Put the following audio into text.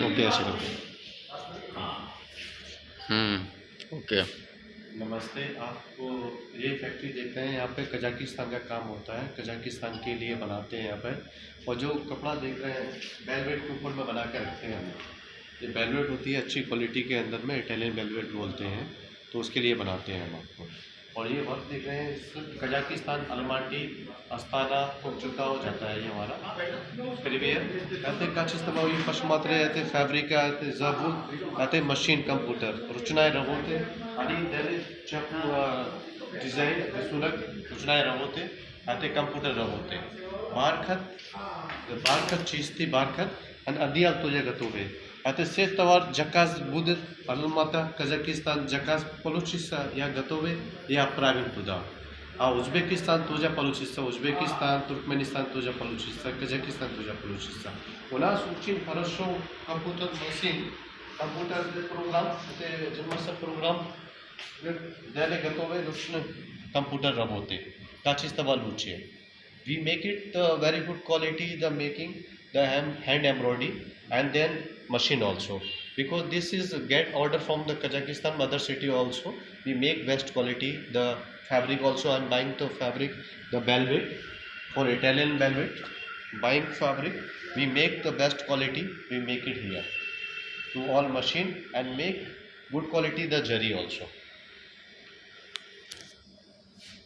Okay ऐसे करके। Okay. नमस्ते। आपको ये फैक्ट्री देख रहे हैं, यहाँ पे कजाकिस्तान का काम होता है, कजाकिस्तान के लिए बनाते हैं यहाँ पे। और जो कपड़ा देख रहे हैं वेलवेट के ऊपर में बना के रखते हैं हम। ये वेलवेट होती है अच्छी क्वालिटी के अंदर में, इटालियन वेलवेट बोलते हैं, तो उसके लिए बनाते हैं हम आपको। और ये वर्क देख रहे हैं सिर्फ कजाकिस्तान, अलमाटी, अस्ताना को चुका हो जाता है ये हमारा प्रीवियर ऐसे का चिस्तमावी पश्चिमात्रे ऐसे फैब्रिक ऐसे जबूत ऐसे मशीन कंप्यूटर रुचनाय रहोते आणि त्याने डिझाईन सुलग रुचनाय रहोते ऐसे कंप्यूटर रहोते बारखत चीजती बारखत आणि अदियाल तुझ्या गतोवे ऐसे से तवार जकास बुद अलमाता कजाकिस्तान जकास पलुचिसा या गतोवे या प्रावीण तुझा उझबेकिस्तान तुझ्या पलुचिस्ता उझबेकिस्तान तुर्कमेनिस्तान तुझ्या पलुचिस्ता कजाकिस्तान तुझ्या पलुचिस्ता у нас очень хорошо компьютер machine компьютер программ это जन्मसा программ далее готовы ручные компьютер работы качество лучшее we make it very good quality the making the hand embroidery and then machine also because this is get order from the Kazakhstan mother city also we make best quality the fabric also I'm buying the fabric the velvet for Italian velvet buying fabric we make the best quality we make it here to all machine and make good quality the zari also